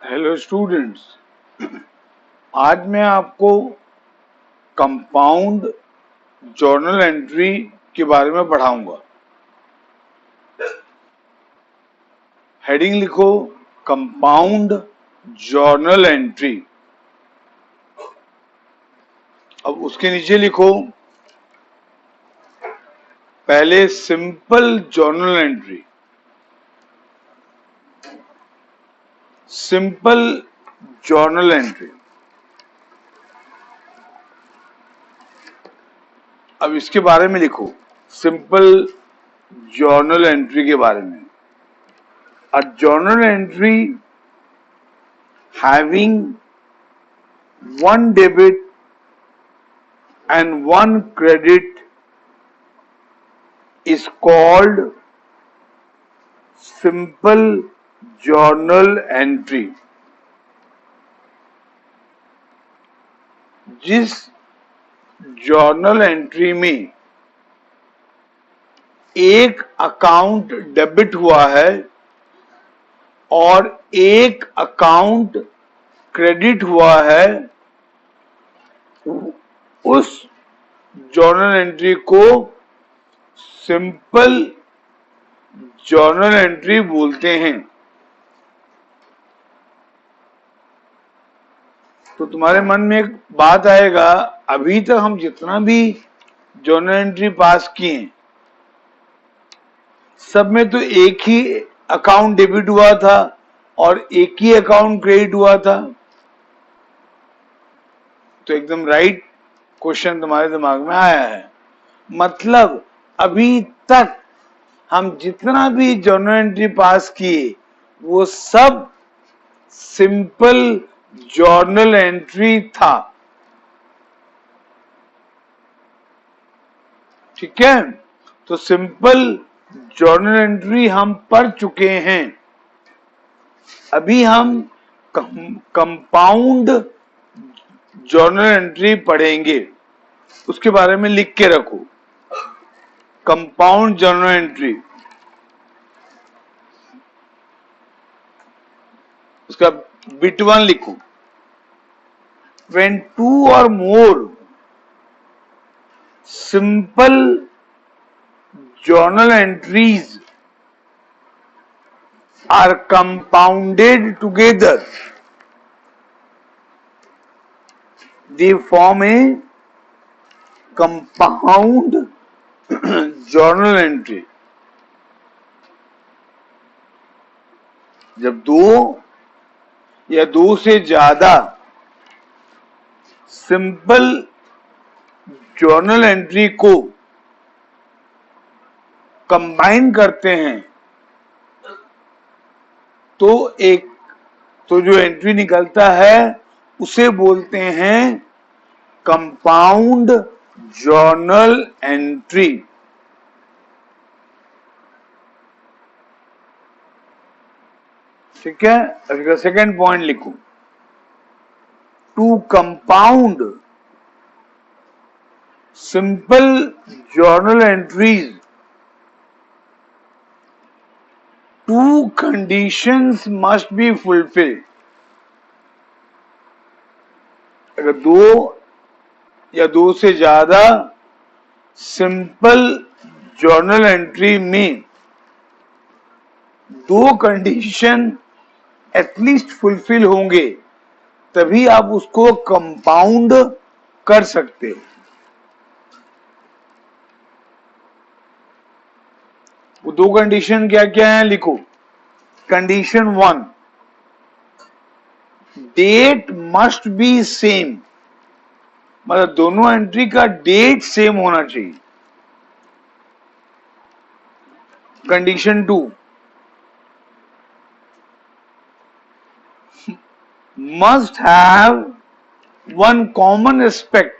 Hello students, आज मैं आपको कंपाउंड जर्नल एंट्री के बारे में पढ़ाऊंगा। हेडिंग लिखो, कंपाउंड जर्नल एंट्री। अब उसके नीचे लिखो पहले simple journal entry. Simple journal entry. अब इसके बारे में लिखो, सिंपल जर्नल एंट्री के बारे में। A journal entry having one debit and one credit is called simple journal entry। जिस जर्नल एंट्री में एक अकाउंट डेबिट हुआ है और एक अकाउंट क्रेडिट हुआ है, उस जर्नल एंट्री को सिंपल जर्नल एंट्री बोलते हैं। तो तुम्हारे मन में एक बात आएगा, अभी तक हम जितना भी जर्नल एंट्री पास किए सब में तो एक ही अकाउंट डेबिट हुआ था और एक ही अकाउंट क्रेडिट हुआ था। तो एकदम राइट क्वेश्चन तुम्हारे दिमाग में आया है। मतलब अभी तक हम जितना भी जर्नल एंट्री पास किए वो सब सिंपल जर्नल एंट्री था। ठीक है, तो सिंपल जर्नल एंट्री हम पढ़ चुके हैं। अभी हम कंपाउंड जर्नल एंट्री पढ़ेंगे। उसके बारे में लिख के रखो, कंपाउंड जर्नल एंट्री। उसका बिट 1 लिखो। When two or more simple journal entries are compounded together, they form a compound journal entry। जब दो या दो से ज्यादा सिंपल जर्नल एंट्री को कंबाइन करते हैं तो जो एंट्री निकलता है उसे बोलते हैं कंपाउंड जर्नल एंट्री। ठीक है, अभी सेकेंड पॉइंट लिखो। To compound simple journal entries, two conditions must be fulfilled। अगर दो या दो से ज्यादा सिंपल जर्नल एंट्री में दो कंडीशन एटलीस्ट फुलफिल होंगे तभी आप उसको कंपाउंड कर सकते। वो दो कंडीशन क्या क्या है लिखो। Condition 1, date must be same. मतलब दोनों एंट्री का डेट सेम होना चाहिए। Condition 2, must have one common aspect।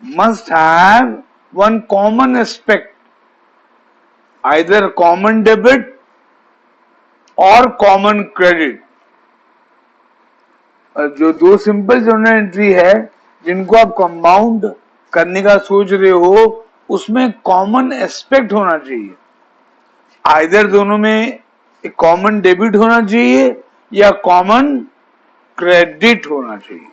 must have one common aspect, either common debit or common credit। जो दो सिंपल जर्नल एंट्री है जिनको आप कंपाउंड करने का सोच रहे हो उसमें कॉमन एस्पेक्ट होना चाहिए। आइदर दोनों में एक कॉमन डेबिट होना चाहिए या कॉमन क्रेडिट होना चाहिए।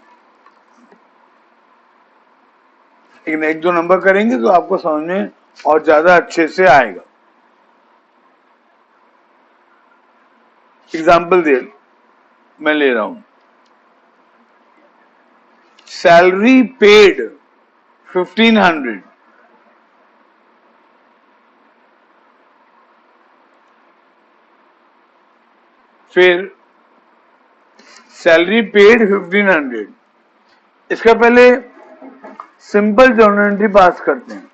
लेकिन एक दो नंबर करेंगे तो आपको समझ में और ज्यादा अच्छे से आएगा। एग्जाम्पल दे मैं ले रहा हूं, सैलरी पेड 1500, फिर सैलरी पेड 1500। इसका पहले सिंपल जर्नल एंट्री पास करते हैं।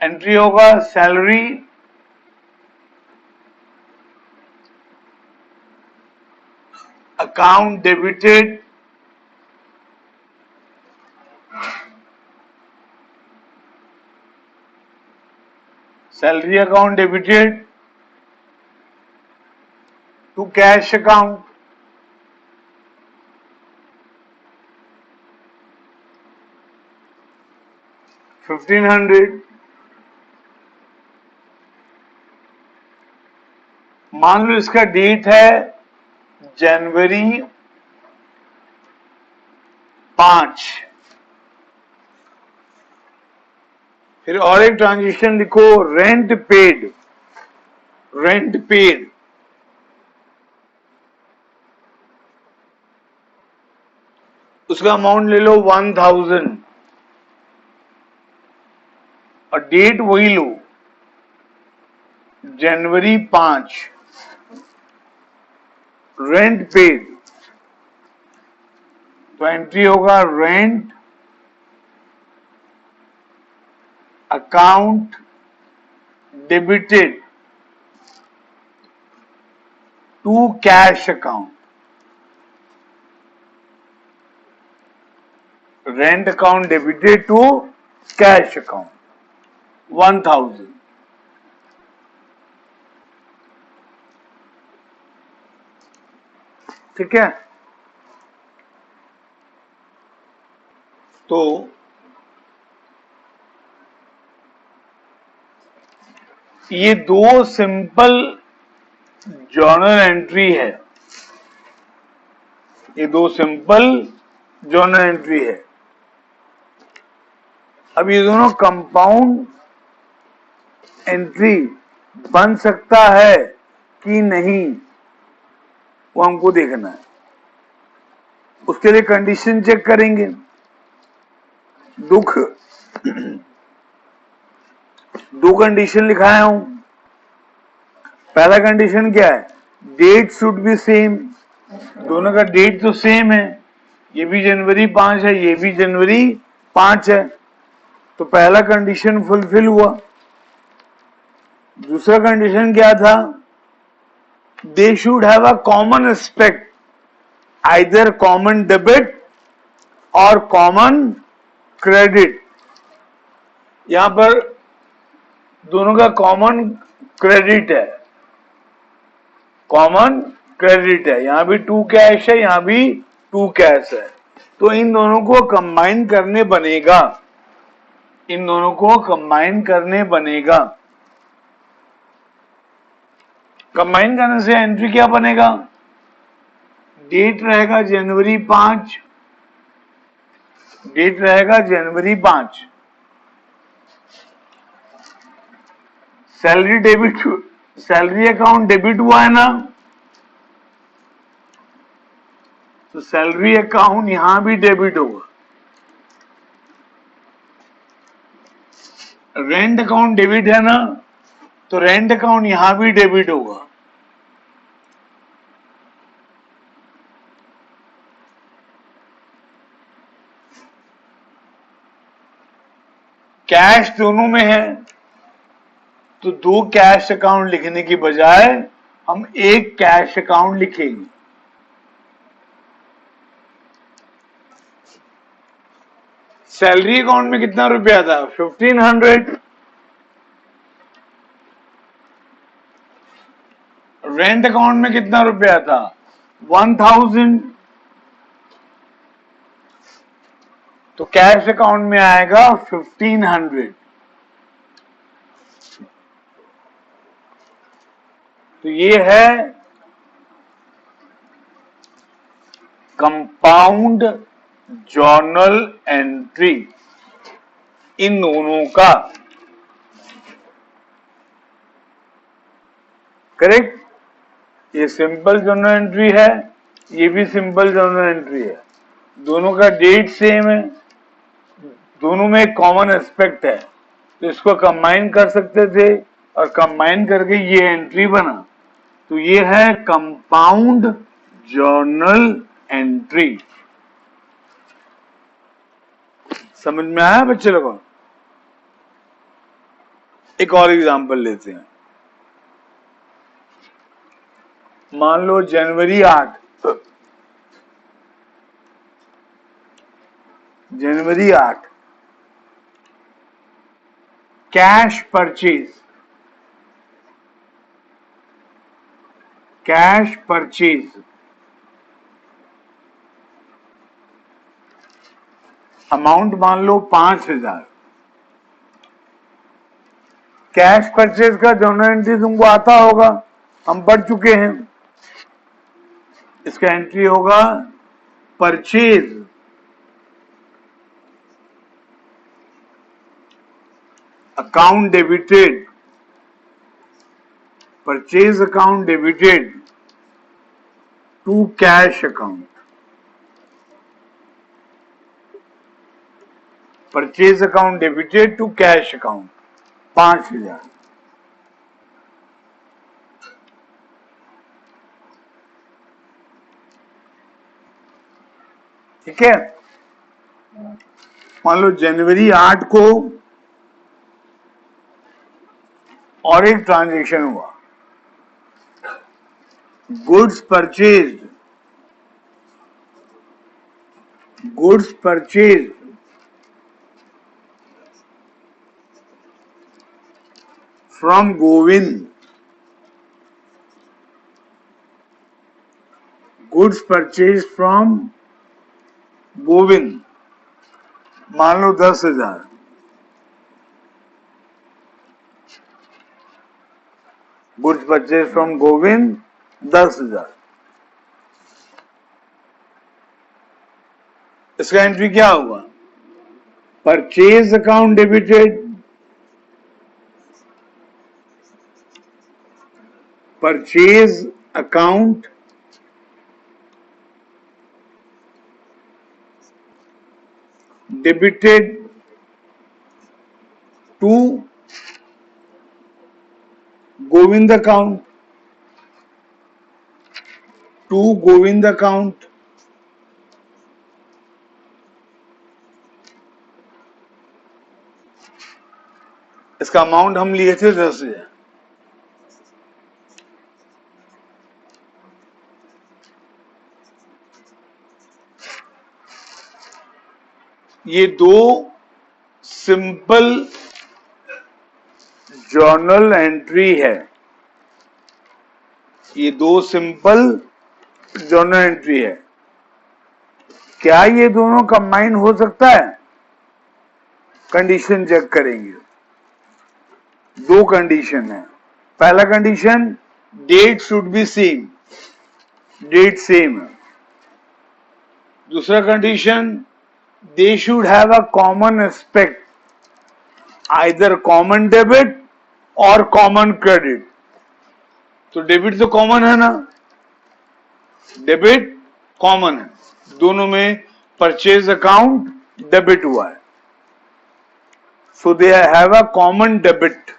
एंट्री होगा salary account debited salary account debited to cash account, $1500। मान लो इसका डेट है जनवरी 5। फिर और एक ट्रांजेक्शन लिखो, रेंट पेड, रेंट पेड उसका अमाउंट ले लो 1000 और डेट वही लो जनवरी 5। रेंट पेड तो एंट्री होगा rent account debited to cash account, rent account debited to cash account 1000। ठीक है, तो ये दो सिंपल जर्नल एंट्री है, ये दो सिंपल जर्नल एंट्री है। अब ये दोनों कंपाउंड एंट्री बन सकता है कि नहीं वो हमको देखना है। उसके लिए कंडीशन चेक करेंगे। दो कंडीशन लिखाया हूं। पहला कंडीशन क्या है, डेट शुड बी सेम, दोनों का डेट तो सेम है, ये भी जनवरी 5 है, ये भी जनवरी 5 है, तो पहला कंडीशन फुलफिल हुआ। दूसरा कंडीशन क्या था, दे should have a common aspect, either common debit और कॉमन क्रेडिट। यहां पर दोनों का कॉमन क्रेडिट है, कॉमन क्रेडिट है, यहां भी टू कैश है, यहां भी टू कैश है, तो इन दोनों को कंबाइन करने बनेगा, इन दोनों को कंबाइन करने बनेगा। कंबाइन करने से एंट्री क्या बनेगा, डेट रहेगा जनवरी 5, डेट रहेगा जनवरी 5, salary debit, salary account debit हुआ है ना, तो सैलरी अकाउंट यहां भी डेबिट होगा। रेंट अकाउंट डेबिट है ना, तो रेंट अकाउंट यहां भी डेबिट होगा। कैश दोनों में है, तो दो कैश अकाउंट लिखने की बजाय हम एक कैश अकाउंट लिखेंगे। सैलरी अकाउंट में कितना रुपया था, 1500, रेंट अकाउंट में कितना रुपया था, 1000, तो कैश अकाउंट में आएगा 1500। तो ये है कंपाउंड जर्नल एंट्री इन दोनों का, करेक्ट। ये सिंपल जर्नल एंट्री है, ये भी सिंपल जर्नल एंट्री है, दोनों का डेट सेम है, दोनों में एक कॉमन एस्पेक्ट है, तो इसको कंबाइन कर सकते थे और कंबाइन करके ये एंट्री बना। तो ये है कंपाउंड जर्नल एंट्री। समझ में आया बच्चे लोगों? एक और एग्जांपल लेते हैं। मान लो जनवरी 8 कैश परचेज अमाउंट मान लो 5,000। कैश परचेज का जर्नल एंट्री तुमको आता होगा, हम पढ़ चुके हैं। इसका एंट्री होगा purchase account debited, purchase account debited to cash account, purchase account debited to cash account 5,000। ठीक है। मान लो जनवरी 8 को और एक ट्रांजैक्शन हुआ, goods purchase from Govind, goods purchase from Govind मान लो 10,000। Goods purchase from Govind 10,000। इसका एंट्री क्या होगा? Purchase account debited, purchase account debited to Govind account, इसका अमाउंट हम लिए थे 10,000। ये दो सिंपल जर्नल एंट्री है, ये दो सिंपल जर्नल एंट्री है। क्या ये दोनों कंबाइन हो सकता है? कंडीशन चेक करेंगे। दो कंडीशन है। पहला condition, date should be same, date same है। दूसरा condition, they should have a common aspect, either common debit और कॉमन क्रेडिट। तो डेबिट तो कॉमन है ना, डेबिट कॉमन है, दोनों में परचेज अकाउंट डेबिट हुआ है, so they have a common debit,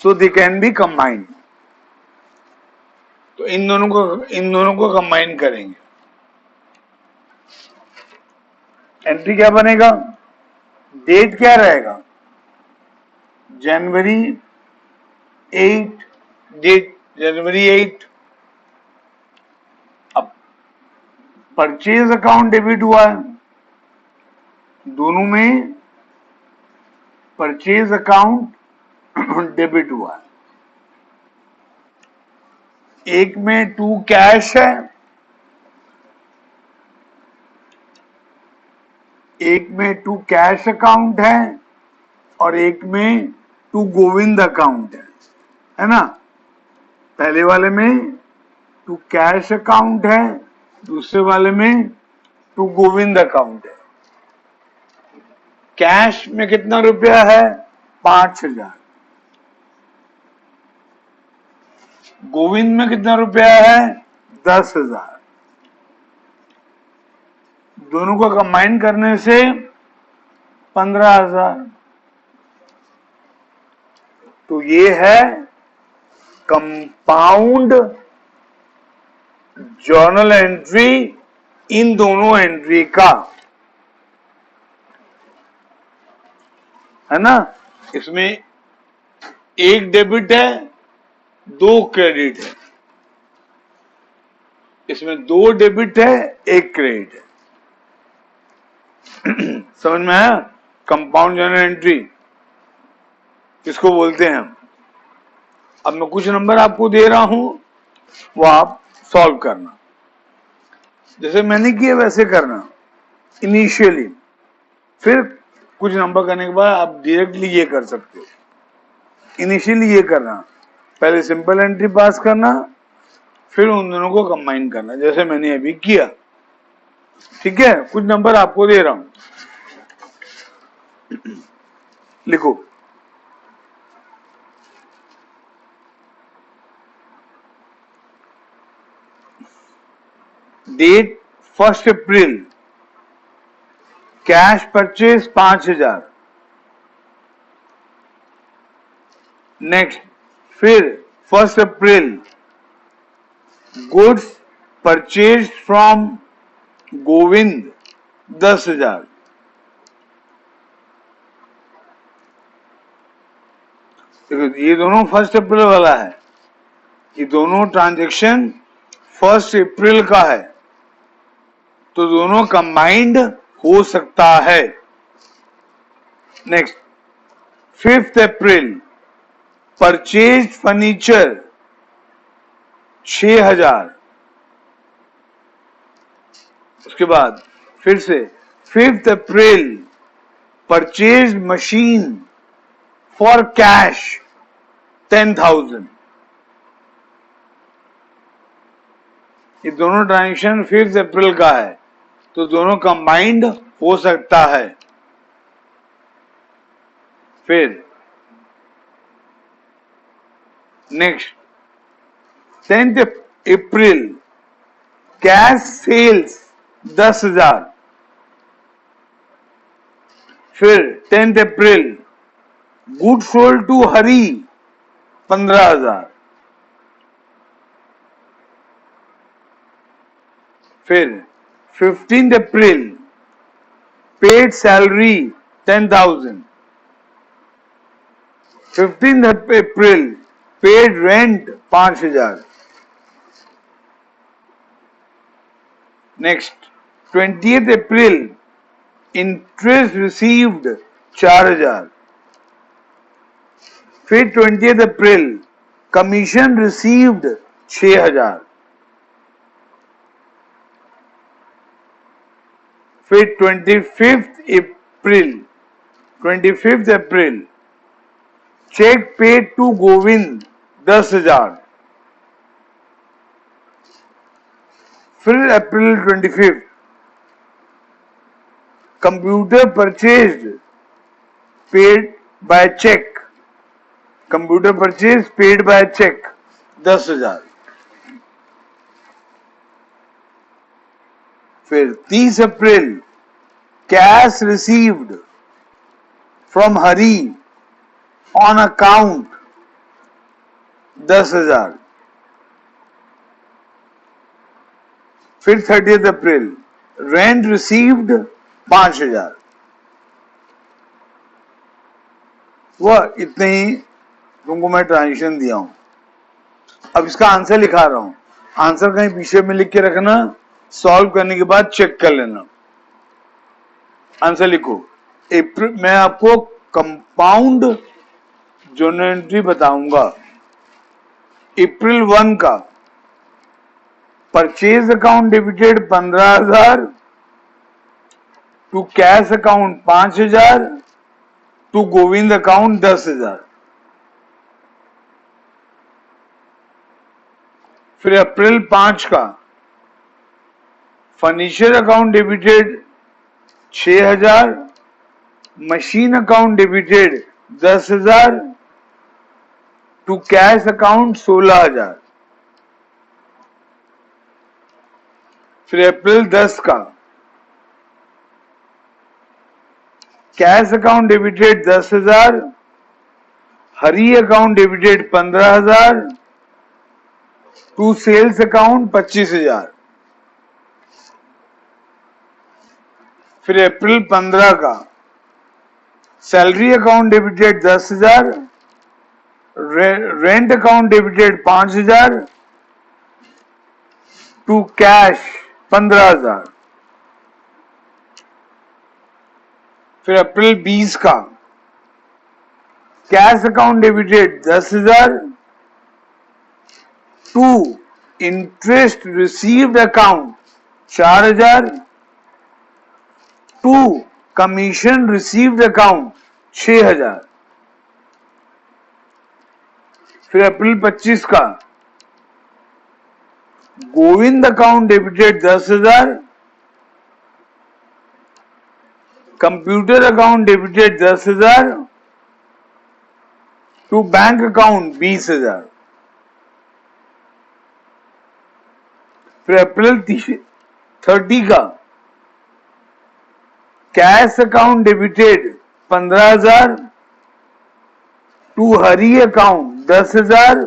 so they can be combined। तो इन दोनों को कंबाइन करेंगे। एंट्री क्या बनेगा? डेट क्या रहेगा? जनवरी 8, डेट जनवरी 8। अब परचेज अकाउंट डेबिट हुआ है, दोनों में परचेज अकाउंट डेबिट हुआ है। एक में टू कैश है, एक में टू कैश अकाउंट है और एक में टू गोविंद अकाउंट है। है ना। पहले वाले में टू कैश अकाउंट है, दूसरे वाले में टू गोविंद अकाउंट है। कैश में कितना रुपया है? 5,000। गोविंद में कितना रुपया है? 10,000। दोनों को कंबाइन करने से 15,000। तो ये है कंपाउंड जर्नल एंट्री इन दोनों एंट्री का, है ना। इसमें एक डेबिट है, 2 क्रेडिट है। इसमें 2 डेबिट है, 1 क्रेडिट है। समझ में आया? कंपाउंड जर्नल एंट्री किसको बोलते हैं हम। अब मैं कुछ नंबर आपको दे रहा हूं, वो आप सॉल्व करना, जैसे मैंने किया वैसे करना इनिशियली। फिर कुछ नंबर करने के बाद आप डायरेक्टली ये कर सकते हो। इनिशियली ये करना, पहले सिंपल एंट्री पास करना, फिर उन दोनों को कंबाइन करना, जैसे मैंने अभी किया। ठीक है, कुछ नंबर आपको दे रहा हूं, लिखो। डेट 1 अप्रैल, कैश परचेज 5,000। नेक्स्ट, फिर 1 अप्रैल, गुड्स परचेज फ्रॉम गोविंद 10,000। देखो ये दोनों 1 अप्रैल वाला है, ये दोनों ट्रांजैक्शन 1 अप्रैल का है, तो दोनों कंबाइंड हो सकता है। नेक्स्ट, 5 अप्रैल, परचेज फर्नीचर 6,000। उसके बाद फिर से 5 अप्रैल, परचेज मशीन फॉर कैश 10,000। ये दोनों ट्रांजेक्शन 5 अप्रैल का है, तो दोनों कंबाइंड हो सकता है। फिर नेक्स्ट, 10 अप्रैल, कैश सेल्स 10,000। फिर 10 April, good sold to Hari 15,000। फिर 15 April, paid salary 10,000। 15 April, paid rent 5,000। Next, 20th April, interest received 4,000। फिर 20th अप्रैल, कमीशन रिसीव्ड 6,000। फिर 25th April, cheque paid to Govind 10,000। फिर April 25, computer purchase paid by cheque, computer purchase paid by cheque 10,000। फिर 30 April, cash received from Hari on account 10,000। फिर 30th अप्रैल, rent received 5,000। वह इतने ही तुमको मैं transaction दिया हूं। अब इसका आंसर लिखा रहा हूं, आंसर कहीं पीछे में लिख के रखना, सॉल्व करने के बाद चेक कर लेना। आंसर लिखो। मैं आपको कंपाउंड जर्नल एंट्री बताऊंगा। अप्रैल 1 का purchase account debited 15,000, to cash account 5,000, to Govind account 10,000। फिर अप्रैल 5 का furniture account debited 6,000, machine account debited 10,000, to cash account 16,000। फिर अप्रैल 10 का cash account debited 10,000, Hari account debited 15,000, to sales account 25,000। फिर April 15 का salary account debited 10,000, rent account debited 5,000, to cash 15,000। फिर April 20 का cash account debited 10,000, to interest received account 4,000, to commission received account 6,000। फिर April 25 का Govind account debited 10,000, computer account debited 10,000, to bank account 20,000। फिर April 30 का cash account debited 15,000, to Hari account 10,000,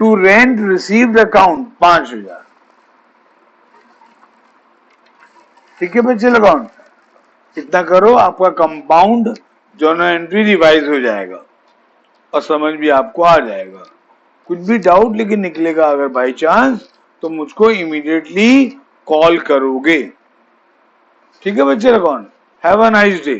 to rent received account 5,000। ठीक है बच्चे account, इतना करो, आपका कंपाउंड जर्नल एंट्री रिवाइज हो जाएगा और समझ भी आपको आ जाएगा। कुछ भी डाउट लेकिन निकलेगा अगर बाई चांस तो मुझको इमीडिएटली कॉल करोगे। ठीक है बच्चे account, have a nice day.